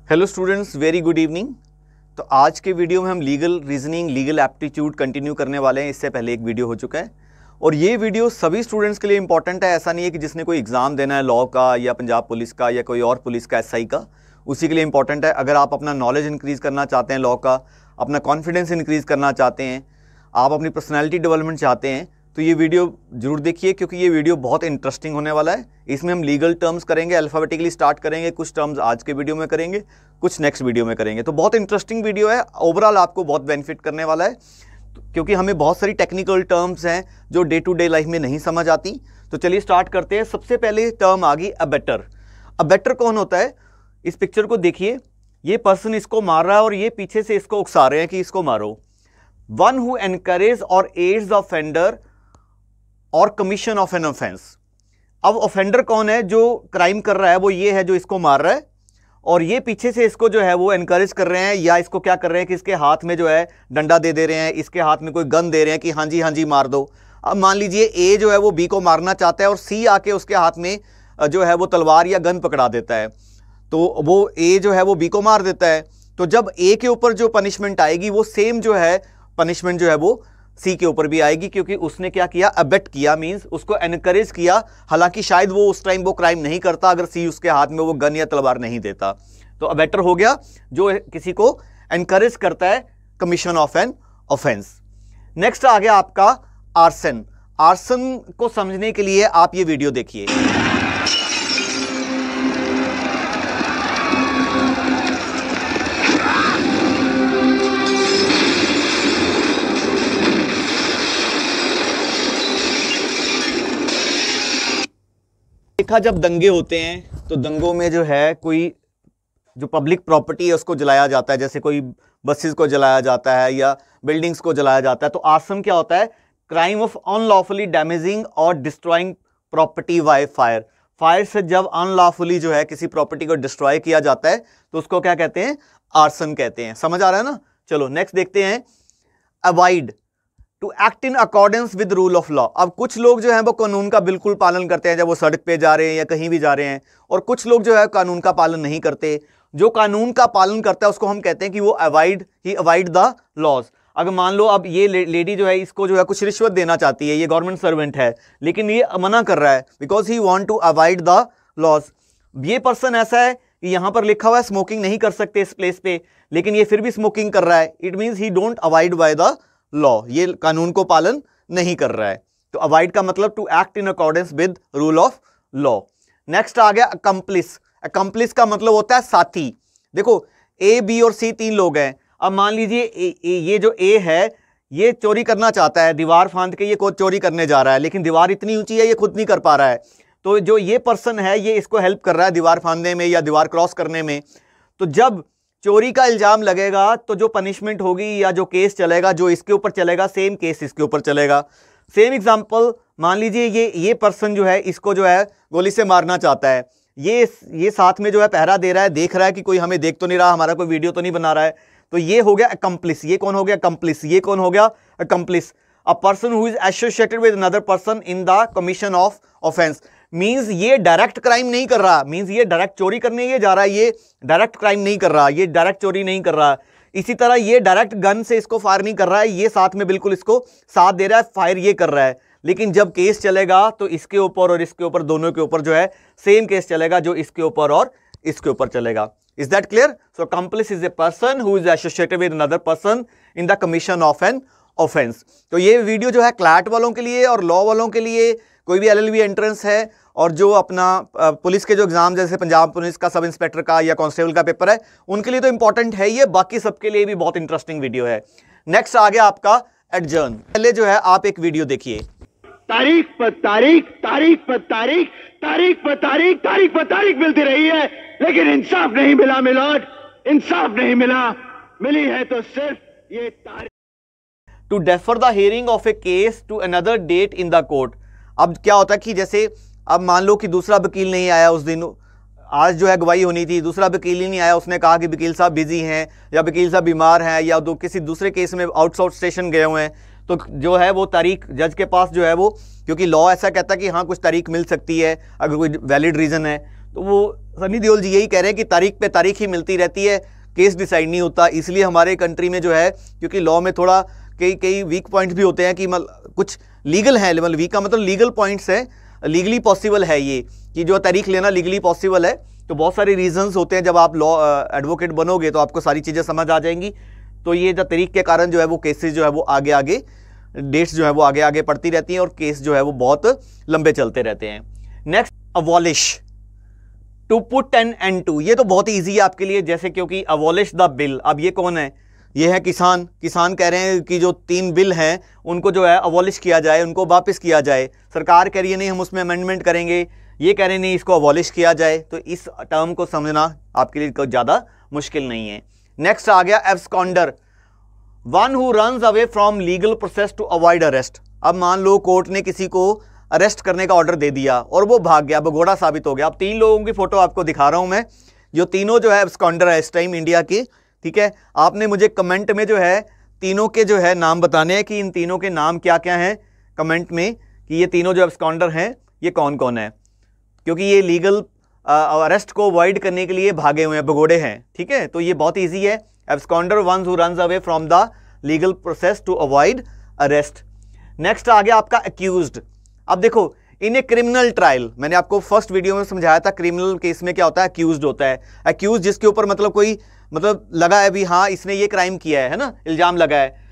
Hello students, very good evening. तो आज के वीडियो में हम legal reasoning, legal aptitude continue करने वाले हैं। इससे पहले एक वीडियो हो चुका है और ये वीडियो सभी स्टूडेंट्स के लिए इंपॉर्टेंट है। ऐसा नहीं है कि जिसने कोई एग्जाम देना है लॉ का या पंजाब पुलिस का या कोई और पुलिस का एसआई का, उसी के लिए इंपॉर्टेंट है। अगर आप अपना नॉलेज इंक्रीज़ करना चाहते हैं लॉ का, अपना कॉन्फिडेंस इंक्रीज़ करना चाहते हैं, आप अपनी पर्सनैलिटी डेवलपमेंट चाहते हैं, तो ये वीडियो जरूर देखिए क्योंकि ये वीडियो बहुत इंटरेस्टिंग होने वाला है। इसमें हम लीगल टर्म्स करेंगे, अल्फ़ाबेटिकली स्टार्ट करेंगे। कुछ टर्म्स आज के वीडियो में करेंगे, कुछ नेक्स्ट वीडियो में करेंगे। तो बहुत इंटरेस्टिंग वीडियो है, ओवरऑल आपको बहुत बेनिफिट करने वाला है क्योंकि हमें बहुत सारी टेक्निकल टर्म्स हैं जो डे टू डे लाइफ में नहीं समझ आती। तो चलिए स्टार्ट करते हैं। सबसे पहले टर्म आ गई अबेटर। अबेटर कौन होता है? इस पिक्चर को देखिए, ये पर्सन इसको मार रहा है और ये पीछे से इसको उकसा रहे हैं कि इसको मारो। वन हु एनकरेज और एड्स द ऑफेंडर और कमीशन ऑफ एन ऑफेंस। अब ऑफेंडर कौन है? जो क्राइम कर रहा है वो ये है जो इसको मार रहा है, और ये पीछे से इसको जो है वो एनकरेज कर रहे हैं या इसको क्या कर रहे हैं कि इसके हाथ में जो है डंडा दे रहे हैं, इसके हाथ में कोई गन दे रहे हैं कि हाँ जी मार दो। अब मान लीजिए ए जो है वो बी को मारना चाहता है और सी आके उसके हाथ में जो है वो तलवार या गन पकड़ा देता है, तो वो ए जो है वो बी को मार देता है। तो जब ए के ऊपर जो पनिशमेंट आएगी वो सेम जो है पनिशमेंट जो है वो सी के ऊपर भी आएगी, क्योंकि उसने क्या किया? अबेट किया, मींस उसको एनकरेज किया। हालांकि शायद वो उस टाइम वो क्राइम नहीं करता अगर सी उसके हाथ में वो गन या तलवार नहीं देता। तो अबेटर हो गया जो किसी को एनकरेज करता है commission of an offence. Next आ गया आपका आर्सन। आर्सन को समझने के लिए आप ये वीडियो देखिए। देखा, जब दंगे होते हैं तो दंगों में जो है कोई जो पब्लिक प्रॉपर्टी है उसको जलाया जाता है, जैसे कोई बसेस को जलाया जाता है या बिल्डिंग्स को जलाया जाता है। तो आर्सन क्या होता है? क्राइम ऑफ अनलॉफुली डैमेजिंग और destroying property by fire. Fire से जब अनलॉफुली जो है किसी प्रॉपर्टी को डिस्ट्रॉय किया जाता है तो उसको क्या कहते हैं? आर्सन कहते हैं। समझ आ रहा है ना? चलो नेक्स्ट देखते हैं। Avoid, to act in accordance with rule of law. अब कुछ लोग जो है वो कानून का बिल्कुल पालन करते हैं जब वो सड़क पे जा रहे हैं या कहीं भी जा रहे हैं, और कुछ लोग जो है कानून का पालन नहीं करते। जो कानून का पालन करता है उसको हम कहते हैं कि वो अवॉइड द लॉज। अगर मान लो अब ये लेडी जो है इसको जो है कुछ रिश्वत देना चाहती है, ये गवर्नमेंट सर्वेंट है, लेकिन ये मना कर रहा है because he want to avoid the laws. ये पर्सन ऐसा है कि यहाँ पर लिखा हुआ है स्मोकिंग नहीं कर सकते इस प्लेस पे, लेकिन ये फिर भी स्मोकिंग कर रहा है। It means he don't avoid by the law, ये कानून को पालन नहीं कर रहा है। तो अवॉइड का मतलब to act in accordance with rule of law. Next आ गया अकम्प्लिस। अकम्प्लिस का मतलब होता है साथी। देखो, ए बी और सी तीन लोग हैं। अब मान लीजिए ये जो ए है ये चोरी करना चाहता है, दीवार फांद के ये चोरी करने जा रहा है, लेकिन दीवार इतनी ऊंची है ये खुद नहीं कर पा रहा है। तो जो ये पर्सन है ये इसको हेल्प कर रहा है दीवार फांदने में या दीवार क्रॉस करने में। तो जब चोरी का इल्जाम लगेगा तो जो पनिशमेंट होगी या जो केस चलेगा, जो इसके ऊपर चलेगा, सेम केस इसके ऊपर चलेगा। सेम एग्जांपल, मान लीजिए ये पर्सन जो है इसको जो है गोली से मारना चाहता है, ये साथ में जो है पहरा दे रहा है, देख रहा है कि कोई हमें देख तो नहीं रहा, हमारा कोई वीडियो तो नहीं बना रहा है। तो ये हो गया अकम्प्लिस। ये कौन हो गया? अकम्प्लिस। ये कौन हो गया? Accomplish. A person who is associated with another person in the commission of offence. Means ये डायरेक्ट क्राइम नहीं कर रहा, मींस ये डायरेक्ट चोरी करने ये जा रहा है, ये डायरेक्ट क्राइम नहीं कर रहा, ये डायरेक्ट चोरी नहीं कर रहा। इसी तरह ये डायरेक्ट गन से इसको फायर नहीं कर रहा है, ये साथ में बिल्कुल इसको साथ दे रहा है, फायर ये कर रहा है। लेकिन जब केस चलेगा तो इसके ऊपर और इसके ऊपर, दोनों के ऊपर जो है सेम केस चलेगा जो इसके ऊपर और इसके ऊपर चलेगा। Is that clear? So accomplish is a person who is associated with another person in the commission of an offence. तो ये वीडियो जो है क्लैट वालों के लिए और लॉ वालों के लिए, कोई भी एलएलबी एंट्रेंस है और जो अपना पुलिस के जो एग्जाम जैसे पंजाब पुलिस का, सब इंस्पेक्टर का या कांस्टेबल का पेपर है, उनके लिए तो इंपॉर्टेंट है ये, बाकी सबके लिए भी बहुत इंटरेस्टिंग वीडियो है। नेक्स्ट आ गया आपका एडजर्न। पहले जो है आप एक वीडियो देखिए। तारीख पर तारीख, तारीख पर तारीख, तारीख पर तारीख, तारीख पर तारीख मिलती रही है, लेकिन इंसाफ नहीं मिला मिलोड, इंसाफ नहीं मिला। मिली है तो सिर्फ ये तारीख। To defer the hearing of a case to another date in the court. अब क्या होता है कि जैसे अब मान लो कि दूसरा वकील नहीं आया उस दिन, आज जो है गवाही होनी थी, दूसरा वकील ही नहीं आया, उसने कहा कि वकील साहब बिजी हैं या वकील साहब बीमार हैं या किसी दूसरे केस में आउट स्टेशन गए हुए हैं, तो जो है वो तारीख जज के पास जो है वो, क्योंकि लॉ ऐसा कहता है कि हाँ कुछ तारीख मिल सकती है अगर कोई वैलिड रीज़न है, तो वो सनी देओल जी यही कह रहे हैं कि तारीख पे तारीख ही मिलती रहती है, केस डिसाइड नहीं होता। इसलिए हमारे कंट्री में जो है, क्योंकि लॉ में थोड़ा कई वीक पॉइंट्स भी होते हैं कि कुछ लीगल है, लेवल वीक का मतलब लीगल पॉइंट्स है, लीगली पॉसिबल है ये कि जो तारीख लेना लीगली पॉसिबल है। तो बहुत सारे रीजंस होते हैं, जब आप लॉ एडवोकेट बनोगे तो आपको सारी चीज़ें समझ आ जाएंगी। तो ये जो तारीख के कारण जो है वो केसेस जो है वो आगे आगे, डेट्स जो है वो आगे आगे पड़ती रहती हैं और केस जो है वो बहुत लंबे चलते रहते हैं। Next, abolish, to put an end to. ये तो बहुत ही ईजी है आपके लिए, जैसे क्योंकि अबॉलिश द बिल। अब ये कौन है? ये है किसान। किसान कह रहे हैं कि जो 3 बिल हैं उनको जो है अबॉलिश किया जाए, उनको वापस किया जाए। सरकार कह रही है नहीं हम उसमें अमेंडमेंट करेंगे, ये कह रहे हैं नहीं इसको अबॉलिश किया जाए। तो इस टर्म को समझना आपके लिए कोई ज़्यादा मुश्किल नहीं है। नेक्स्ट आ गया absconder, one who runs away from legal process to avoid arrest. अब मान लो कोर्ट ने किसी को अरेस्ट करने का ऑर्डर दे दिया और वो भाग गया, भगोड़ा साबित हो गया। अब 3 लोगों की फोटो आपको दिखा रहा हूं मैं, जो तीनों जो है एब्सकॉन्डर है इस टाइम इंडिया के, ठीक है। आपने मुझे कमेंट में जो है तीनों के जो है नाम बताने हैं कि इन तीनों के नाम क्या क्या हैं, कमेंट में कि ये तीनों जो एब्सकॉन्डर हैं ये कौन कौन है, क्योंकि ये लीगल अरेस्ट को अवॉइड करने के लिए भागे हुए हैं, भगोड़े हैं, ठीक है। तो ये बहुत ईजी है, absconder once who runs away from the legal process to avoid arrest. Next आ गया आपका अक्यूज्ड। अब देखो, इन ए क्रिमिनल ट्रायल, मैंने आपको फर्स्ट वीडियो में समझाया था क्रिमिनल केस में क्या होता है, अक्यूज्ड होता है। अक्यूज जिसके ऊपर मतलब कोई लगा है भी हाँ इसने ये क्राइम किया है ना, इल्जाम लगा है।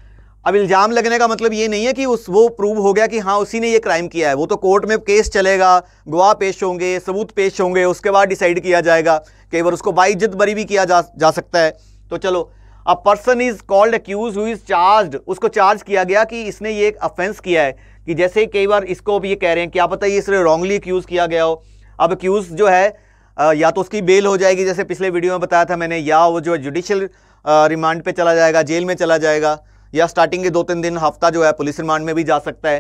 अब इल्जाम लगने का मतलब ये नहीं है कि वो प्रूव हो गया कि हाँ उसी ने ये क्राइम किया है। वो तो कोर्ट में केस चलेगा, गवाह पेश होंगे, सबूत पेश होंगे, उसके बाद डिसाइड किया जाएगा। कई बार उसको बाइज्जत बरी भी किया जा सकता है। तो चलो, a person is called accused who is charged, उसको चार्ज किया गया कि इसने ये एक ऑफेंस किया है। कि जैसे कई बार इसको भी ये कह रहे हैं क्या पता ये इसने रॉन्गली अक्यूज किया गया हो। अब अक्यूज जो है या तो उसकी बेल हो जाएगी, जैसे पिछले वीडियो में बताया था मैंने, या वो जो जुडिशियल रिमांड पे चला जाएगा, जेल में चला जाएगा, या स्टार्टिंग के 2-3 दिन हफ्ता जो है पुलिस रिमांड में भी जा सकता है।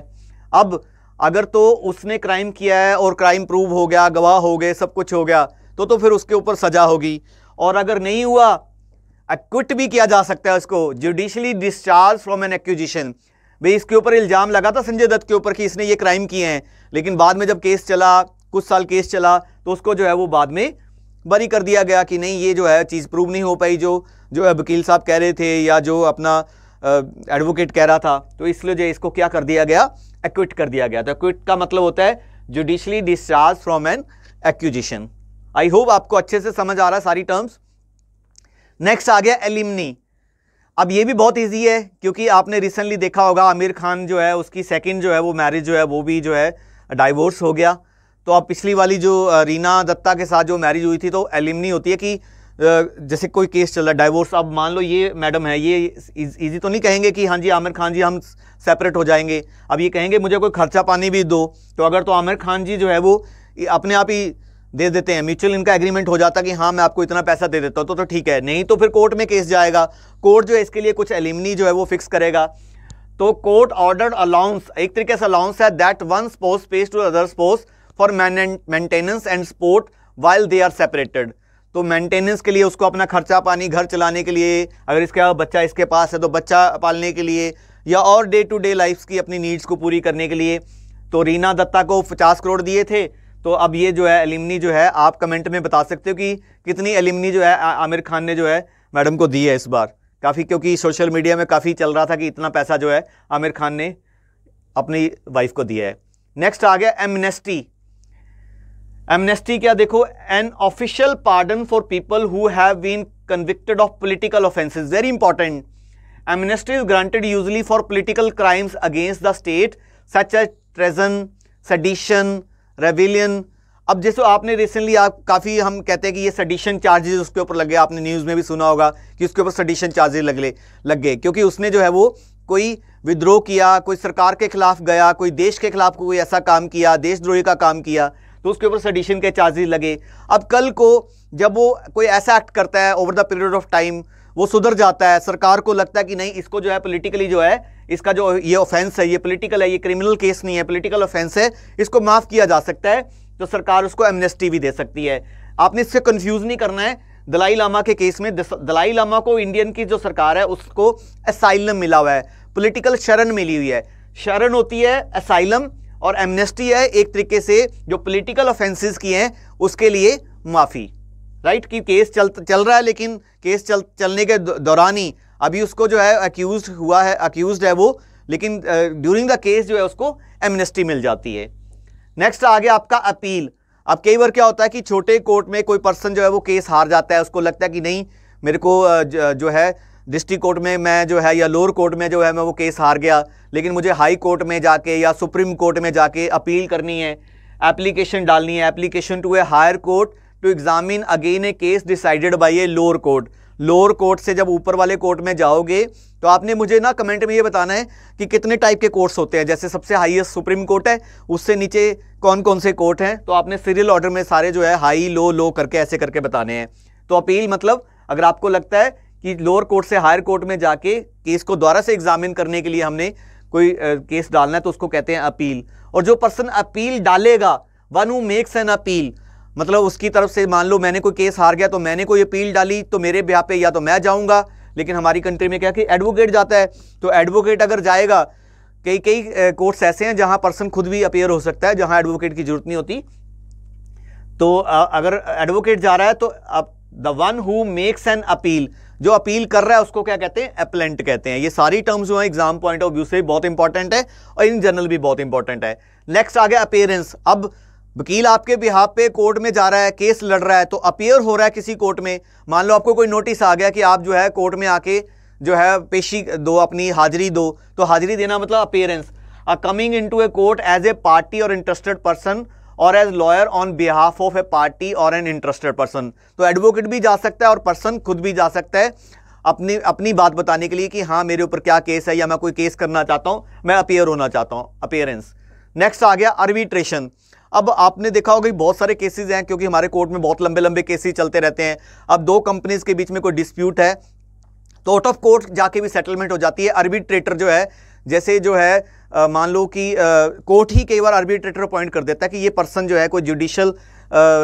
अब अगर तो उसने क्राइम किया है और क्राइम प्रूव हो गया, गवाह हो गए, सब कुछ हो गया, तो फिर उसके ऊपर सजा होगी। और अगर नहीं हुआ, एक्विट भी किया जा सकता है उसको, judicially discharge from an accusation. भाई इसके ऊपर इल्जाम लगा था संजय दत्त के ऊपर कि इसने ये क्राइम किए हैं, लेकिन बाद में जब केस चला, कुछ साल केस चला, तो उसको जो है वो बाद में बरी कर दिया गया कि नहीं ये जो है चीज़ प्रूव नहीं हो पाई, जो वकील साहब कह रहे थे या जो अपना एडवोकेट कह रहा था। तो इसलिए जो इसको क्या कर दिया गया, एक्विट कर दिया गया। तो एक्विट का मतलब होता है judicially discharge from an accusation. I hope आपको अच्छे से समझ आ रहा है सारी टर्म्स। नेक्स्ट आ गया एलिमनी। अब ये भी बहुत इजी है, क्योंकि आपने रिसेंटली देखा होगा आमिर खान जो है उसकी सेकंड जो है वो मैरिज जो है वो भी जो है डाइवोर्स हो गया। तो अब पिछली वाली जो रीना दत्ता के साथ जो मैरिज हुई थी, तो एलिमनी होती है कि जैसे कोई केस चल रहा है डाइवोर्स, अब मान लो ये मैडम है, ये इजी तो नहीं कहेंगे कि हाँ जी आमिर खान जी हम सेपरेट हो जाएंगे। अब ये कहेंगे मुझे कोई खर्चा पानी भी दो, तो अगर तो आमिर खान जी जो है वो अपने आप ही दे देते हैं, म्यूचुअल इनका एग्रीमेंट हो जाता कि हाँ मैं आपको इतना पैसा दे देता हूँ, तो ठीक है। नहीं तो फिर कोर्ट में केस जाएगा, कोर्ट जो है इसके लिए कुछ एलिमनी जो है वो फिक्स करेगा। तो कोर्ट ऑर्डर अलाउंस, एक तरीके से अलाउंस है, that one spouse pays to other spouse for maintenance and support while they are separated. तो मेंटेनेंस के लिए उसको अपना खर्चा पानी, घर चलाने के लिए, अगर इसका बच्चा इसके पास है तो बच्चा पालने के लिए, या और डे टू डे लाइफ की अपनी नीड्स को पूरी करने के लिए। तो रीना दत्ता को 50 करोड़ दिए थे, तो अब ये जो है एलिमनी जो है, आप कमेंट में बता सकते हो कि कितनी एलिमनी जो है आमिर खान ने जो है मैडम को दी है इस बार। काफ़ी, क्योंकि सोशल मीडिया में काफ़ी चल रहा था कि इतना पैसा जो है आमिर खान ने अपनी वाइफ को दिया है। नेक्स्ट आ गया एमनेस्टी। एमनेस्टी क्या, देखो, an official pardon for people who have been convicted of political offences, very important. Amnesty is granted usually for political crimes against the state such as treason, sedition, rebellion. अब जैसे आपने recently आप काफ़ी हम कहते हैं कि ये सेडिशन चार्जेस उसके ऊपर लगे, आपने न्यूज़ में भी सुना होगा कि उसके ऊपर सेडिशन चार्जेस लग गए, क्योंकि उसने जो है वो कोई विद्रोह किया, कोई सरकार के खिलाफ गया, कोई देश के खिलाफ कोई ऐसा काम किया, देशद्रोही का काम किया, तो उसके ऊपर सेडिशन के चार्जेस लगे। अब कल को जब वो कोई ऐसा एक्ट करता है, over the period of time वो सुधर जाता है, सरकार को लगता है कि नहीं इसको जो है पॉलिटिकली जो है, इसका जो ये ऑफेंस है ये पॉलिटिकल है, ये क्रिमिनल केस नहीं है, पॉलिटिकल ऑफेंस है, इसको माफ़ किया जा सकता है, तो सरकार उसको एमनेस्टी भी दे सकती है। आपने इससे कंफ्यूज नहीं करना है। दलाई लामा के केस में दलाई लामा को इंडियन की जो सरकार है उसको असाइलम मिला हुआ है, पॉलिटिकल शरण मिली हुई है। शरण होती है असाइलम, और एमनेस्टी है एक तरीके से जो पॉलिटिकल ऑफेंसेस किए हैं उसके लिए माफ़ी, राइट। कि केस चल रहा है, लेकिन केस चलने के दौरान ही अभी उसको जो है अक्यूज्ड है वो, लेकिन ड्यूरिंग द केस जो है उसको एमनेस्टी मिल जाती है। नेक्स्ट आ गया आपका अपील। अब कई बार क्या होता है कि छोटे कोर्ट में कोई पर्सन जो है वो केस हार जाता है, उसको लगता है कि नहीं मेरे को जो है डिस्ट्रिक्ट कोर्ट में मैं जो है या लोअर कोर्ट में जो है मैं वो केस हार गया, लेकिन मुझे हाई कोर्ट में जाके या सुप्रीम कोर्ट में जाके अपील करनी है, एप्लीकेशन डालनी है, application to a higher court to examine again a case decided by a lower court. Lower court से जब ऊपर वाले कोर्ट में जाओगे तो आपने मुझे ना कमेंट में ये बताना है कि कितने टाइप के कोर्ट्स होते हैं। जैसे सबसे हाईएस्ट सुप्रीम कोर्ट है, उससे नीचे कौन कौन से कोर्ट हैं, तो आपने सीरियल ऑर्डर में सारे जो है हाई लो करके ऐसे करके बताने हैं। तो अपील मतलब अगर आपको लगता है कि लोअर कोर्ट से हायर कोर्ट में जाके केस को दोबारा से एग्जामिन करने के लिए हमने कोई केस डालना है तो उसको कहते हैं अपील। और जो पर्सन अपील डालेगा, one who makes an appeal, मतलब उसकी तरफ से मान लो मैंने कोई केस हार गया तो मैंने कोई अपील डाली तो मेरे ब्याह पे या तो मैं जाऊंगा, लेकिन हमारी कंट्री में क्या कि एडवोकेट जाता है, तो एडवोकेट अगर जाएगा, कई कोर्ट्स ऐसे हैं जहां पर्सन खुद भी अपीयर हो सकता है, जहां एडवोकेट की जरूरत नहीं होती। तो अगर एडवोकेट जा रहा है तो the one who makes an appeal, जो अपील कर रहा है उसको क्या कहते हैं, एप्लेंट कहते हैं। ये सारी टर्म्स जो है एग्जाम पॉइंट ऑफ व्यू से बहुत इंपॉर्टेंट है और इन जनरल भी बहुत इंपॉर्टेंट है। नेक्स्ट आ गया अपीयरेंस। अब वकील आपके बिहाफ पे कोर्ट में जा रहा है, केस लड़ रहा है, तो अपीयर हो रहा है किसी कोर्ट में। मान लो आपको कोई नोटिस आ गया कि आप जो है कोर्ट में आके जो है पेशी दो, अपनी हाजिरी दो, तो हाजिरी देना मतलब appearance. Coming into a court as a party और इंटरेस्टेड पर्सन और as lawyer on behalf of a party और एन इंटरेस्टेड पर्सन। तो एडवोकेट भी जा सकता है और पर्सन खुद भी जा सकता है अपनी बात बताने के लिए कि हाँ मेरे ऊपर क्या केस है या मैं कोई केस करना चाहता हूँ, मैं अपीयर होना चाहता हूँ, अपीयरेंस। नेक्स्ट आ गया आर्बिट्रेशन। अब आपने देखा होगा बहुत सारे केसेस हैं, क्योंकि हमारे कोर्ट में बहुत लंबे लंबे केसेस चलते रहते हैं। अब दो कंपनीज के बीच में कोई डिस्प्यूट है तो आउट ऑफ कोर्ट जाके भी सेटलमेंट हो जाती है। आर्बिट्रेटर जो है, जैसे जो है मान लो कि कोर्ट ही कई बार आर्बिट्रेटर अपॉइंट कर देता है कि ये पर्सन जो है कोई जुडिशियल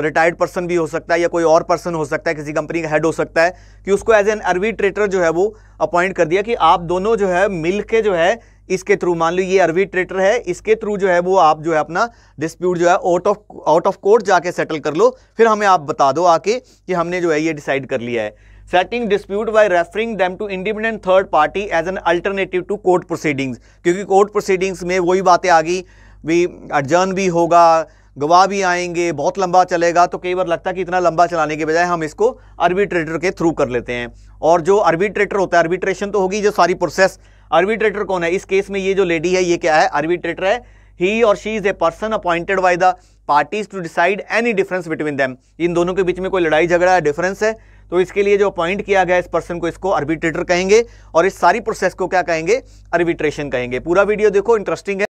रिटायर्ड पर्सन भी हो सकता है या कोई और पर्सन हो सकता है, किसी कंपनी का हेड हो सकता है, कि उसको एज एन आर्बिट्रेटर जो है वो अपॉइंट कर दिया कि आप दोनों जो है मिल के जो है इसके थ्रू, मान लो ये आर्बिट्रेटर है, इसके थ्रू जो है वो आप जो है अपना डिस्प्यूट जो है आउट ऑफ कोर्ट जाके सेटल कर लो, फिर हमें आप बता दो आके कि हमने जो है ये डिसाइड कर लिया है। Setting dispute by referring them to independent third party as an alternative to court proceedings. क्योंकि कोर्ट प्रोसीडिंग्स में वही बातें आ गई, भी अर्जन भी होगा, गवाह भी आएंगे, बहुत लंबा चलेगा, तो कई बार लगता है कि इतना लंबा चलाने के बजाय हम इसको आर्बिट्रेटर के थ्रू कर लेते हैं। और जो आर्बिट्रेटर होता है, आर्बिट्रेशन तो होगी जो सारी प्रोसेस, आर्बिट्रेटर कौन है इस केस में, ये जो लेडी है ये क्या है, आर्बिट्रेटर है। ही और she is a person appointed by the parties to decide any difference between them. इन दोनों के बीच में कोई लड़ाई झगड़ा है, डिफरेंस है, तो इसके लिए जो अपॉइंट किया गया इस पर्सन को, इसको आर्बिट्रेटर कहेंगे, और इस सारी प्रोसेस को क्या कहेंगे, आर्बिट्रेशन कहेंगे। पूरा वीडियो देखो, इंटरेस्टिंग है।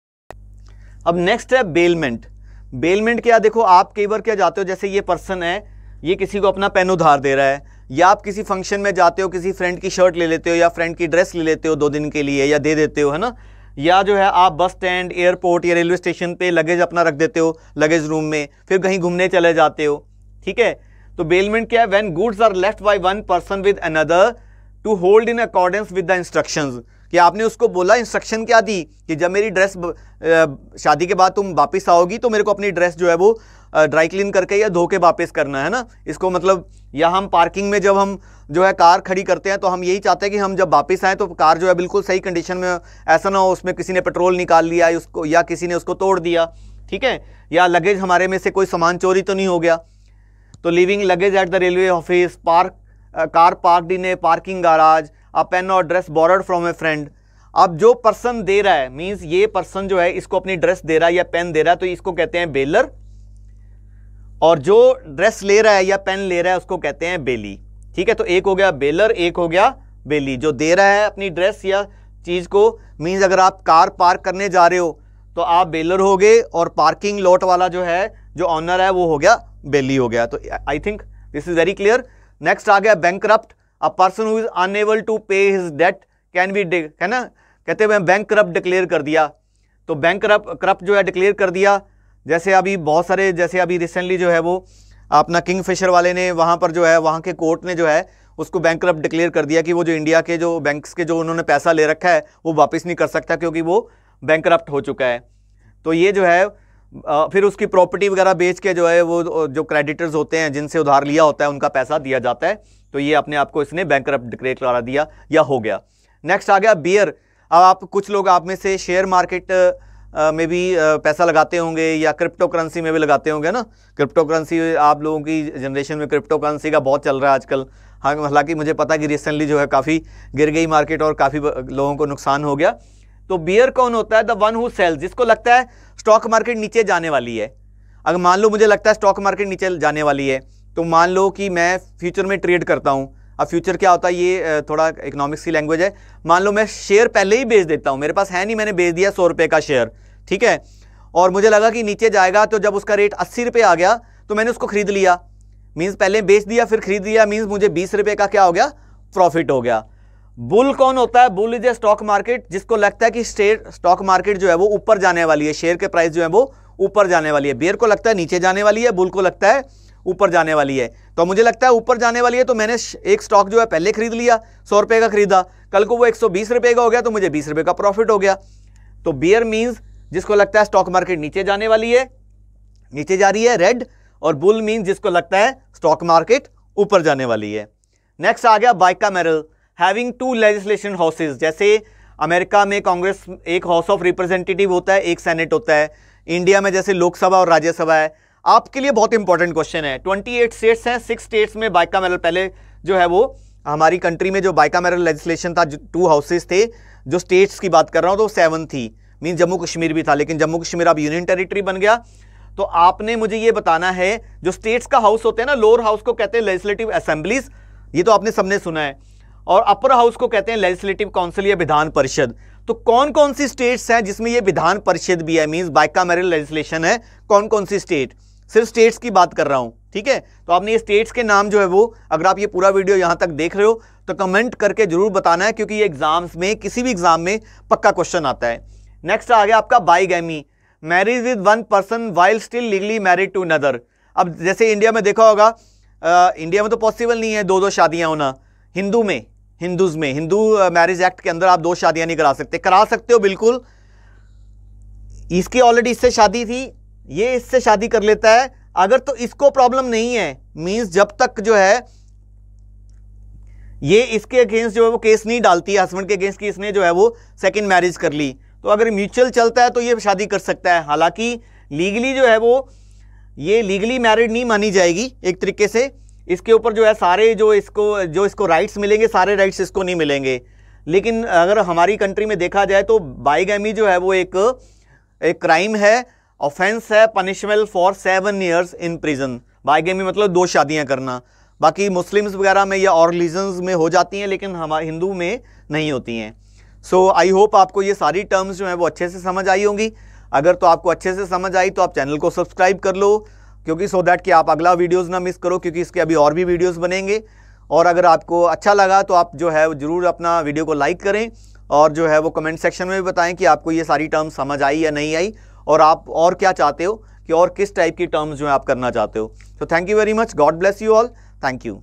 अब नेक्स्ट है बेलमेंट। बेलमेंट क्या, देखो आप कई बार क्या जाते हो, जैसे ये पर्सन है, ये किसी को अपना पेन उधार दे रहा है, या आप किसी फंक्शन में जाते हो, किसी फ्रेंड की शर्ट ले लेते हो या फ्रेंड की ड्रेस ले लेते हो 2 दिन के लिए या दे देते हो, है ना, या जो है आप बस स्टैंड, एयरपोर्ट या रेलवे स्टेशन पे लगेज अपना रख देते हो लगेज रूम में, फिर कहीं घूमने चले जाते हो, ठीक है। तो बेलमेंट क्या है, when goods are left by one person with another to hold in accordance with the instructions. कि आपने उसको बोला, इंस्ट्रक्शन क्या दी कि जब मेरी ड्रेस शादी के बाद तुम वापस आओगी तो मेरे को अपनी ड्रेस जो है वो ड्राई क्लीन करके या धो के वापस करना है ना। इसको मतलब, या हम पार्किंग में जब हम जो है कार खड़ी करते हैं तो हम यही चाहते हैं कि हम जब वापस आए तो कार जो है बिल्कुल सही कंडीशन में, ऐसा ना हो उसमें किसी ने पेट्रोल निकाल लिया उसको, या किसी ने उसको तोड़ दिया, ठीक है, या लगेज हमारे में से कोई सामान चोरी तो नहीं हो गया। तो leaving luggage at the railway office, car parked in a parking garage, a pen और dress borrowed from a friend. अब जो पर्सन दे रहा है, मींस ये पर्सन जो है इसको अपनी ड्रेस दे रहा है या पेन दे रहा है, तो इसको कहते हैं बेलर, और जो ड्रेस ले रहा है या पेन ले रहा है उसको कहते हैं बेली, ठीक है। तो एक हो गया बेलर, एक हो गया बेली। जो दे रहा है अपनी ड्रेस या चीज को, मींस अगर आप कार पार्क करने जा रहे हो तो आप बेलर हो गए, और पार्किंग लॉट वाला जो है, जो ऑनर है, वो हो गया बेली हो गया। तो I think this is very clear. Next आ गया bankrupt. A person who is unable to pay his debt can be, है ना, कहते हैं बैंकरप्ट डिक्लेयर कर दिया। तो बैंकरप्ट जो है डिक्लेयर कर दिया, जैसे अभी बहुत सारे, जैसे अभी रिसेंटली जो है वो अपना किंगफिशर वाले ने, वहाँ पर जो है वहाँ के कोर्ट ने जो है उसको बैंकरप्ट डिक्लेयर कर दिया कि वो जो इंडिया के जो बैंक्स के जो उन्होंने पैसा ले रखा है वो वापस नहीं कर सकता, क्योंकि वो बैंकरप्ट हो चुका है। तो ये जो है फिर उसकी प्रॉपर्टी वगैरह बेच के जो है वो जो क्रेडिटर्स होते हैं जिनसे उधार लिया होता है उनका पैसा दिया जाता है। तो ये अपने आप को इसने बैंकरप्ट डिक्लेयर करा दिया या हो गया। नेक्स्ट आ गया बियर। अब आप कुछ लोग आप में से शेयर मार्केट में भी पैसा लगाते होंगे या क्रिप्टो करेंसी में भी लगाते होंगे ना। क्रिप्टो करेंसी आप लोगों की जनरेशन में क्रिप्टो करेंसी का बहुत चल रहा है आजकल। हाँ, हालांकि मुझे पता है कि रिसेंटली जो है काफ़ी गिर गई मार्केट और काफ़ी लोगों को नुकसान हो गया। तो बियर कौन होता है? द वन हु सेल्स, जिसको लगता है स्टॉक मार्केट नीचे जाने वाली है। अगर मान लो मुझे लगता है स्टॉक मार्केट नीचे जाने वाली है, तो मान लो कि मैं फ्यूचर में ट्रेड करता हूं। अब फ्यूचर क्या होता है, ये थोड़ा इकोनॉमिक्स की लैंग्वेज है। मान लो मैं शेयर पहले ही बेच देता हूं, मेरे पास है नहीं, मैंने बेच दिया 100 रुपये का शेयर, ठीक है, और मुझे लगा कि नीचे जाएगा, तो जब उसका रेट 80 रुपये आ गया तो मैंने उसको खरीद लिया। मीन्स पहले बेच दिया फिर खरीद लिया, मीन्स मुझे 20 रुपये का क्या हो गया? प्रॉफिट हो गया। बुल कौन होता है? Bull is a stock market, जिसको लगता है कि स्टॉक मार्केट जो है वो ऊपर जाने वाली है, शेयर के प्राइस जो है वो ऊपर जाने वाली है। बियर को लगता है नीचे जाने वाली है, बुल को लगता है ऊपर जाने वाली है। तो मुझे लगता है ऊपर जाने वाली है, तो मैंने एक स्टॉक जो है पहले खरीद लिया, 100 रुपये का खरीदा, कल को वो 120 रुपये का हो गया तो मुझे 20 रुपये का प्रॉफिट हो गया। तो बियर मीन्स जिसको लगता है स्टॉक मार्केट नीचे जाने वाली है, नीचे जा रही है, रेड। और बुल मीन्स जिसको लगता है स्टॉक मार्केट ऊपर जाने वाली है। नेक्स्ट आ गया बाइकामेरल, हैविंग 2 लेजिस्लेशन हाउसेज। जैसे अमेरिका में कांग्रेस एक हाउस ऑफ रिप्रेजेंटेटिव होता है, एक सेनेट होता है। इंडिया में जैसे लोकसभा और राज्यसभा है। आपके लिए बहुत इंपॉर्टेंट क्वेश्चन है। 28 स्टेट्स हैं, 6 स्टेट्स में बाइकामेरल, पहले जो है वो हमारी कंट्री में जो बाइकामेरल लेजिस्लेशन था, 2 हाउसेज थे। जो स्टेट्स की बात कर रहा हूं तो 7 थी, मीन जम्मू कश्मीर भी था, लेकिन जम्मू कश्मीर अब यूनियन टेरिटरी बन गया। तो आपने मुझे ये बताना है, जो स्टेट्स का हाउस होते हैं ना, लोअर हाउस को कहते हैं लेजिस्लेटिव असेंबलीज, ये तो आपने सबने सुना है, और अपर हाउस को कहते हैं लेजिस्लेटिव काउंसिल या विधान परिषद। तो कौन कौन सी स्टेट्स हैं जिसमें ये विधान परिषद भी है, मींस बाइकामेरल लेजिस्लेशन है? कौन कौन सी स्टेट? सिर्फ स्टेट्स की बात कर रहा हूं, ठीक है। तो आपने ये स्टेट्स के नाम जो है वो, अगर आप ये पूरा वीडियो यहां तक देख रहे हो तो कमेंट करके जरूर बताना है, क्योंकि ये एग्जाम्स में, किसी भी एग्जाम में पक्का क्वेश्चन आता है। नेक्स्ट आ गया आपका bigamy, marriage with one person while still legally married to another. अब जैसे इंडिया में देखा होगा, इंडिया में तो पॉसिबल नहीं है 2-2 शादियां होना। हिंदूज में हिंदू मैरिज एक्ट के अंदर आप 2 शादियां नहीं करा सकते। करा सकते हो बिल्कुल, इसकी ऑलरेडी इससे शादी थी, ये इससे शादी कर लेता है, अगर तो इसको प्रॉब्लम नहीं है, मींस जब तक जो है ये इसके अगेंस्ट जो है वो केस नहीं डालती है, हस्बैंड के अगेंस्ट की इसने जो है वो सेकंड मैरिज कर ली, तो अगर म्यूचुअल चलता है तो ये शादी कर सकता है। हालांकि लीगली जो है वो ये लीगली मैरिड नहीं मानी जाएगी एक तरीके से। इसके ऊपर जो है सारे जो इसको राइट्स मिलेंगे, सारे राइट्स इसको नहीं मिलेंगे। लेकिन अगर हमारी कंट्री में देखा जाए तो बाइगैमी जो है वो एक क्राइम है, ऑफेंस है, पनिशमेबल for 7 years in prison. Bigamy मतलब 2 शादियां करना। बाकी मुस्लिम्स वगैरह में या और रिलीजन्स में हो जाती हैं, लेकिन हमारे हिंदू में नहीं होती हैं। सो आई होप आपको ये सारी टर्म्स जो हैं वो अच्छे से समझ आई होंगी। अगर तो आपको अच्छे से समझ आई तो आप चैनल को सब्सक्राइब कर लो, क्योंकि सो दैट कि आप अगला वीडियोस ना मिस करो, क्योंकि इसके अभी और भी वीडियोस बनेंगे। और अगर आपको अच्छा लगा तो आप जो है ज़रूर अपना वीडियो को लाइक करें, और जो है वो कमेंट सेक्शन में भी बताएं कि आपको ये सारी टर्म्स समझ आई या नहीं आई, और आप और क्या चाहते हो कि और किस टाइप की टर्म्स जो है आप करना चाहते हो। तो thank you very much, God bless you all, thank you.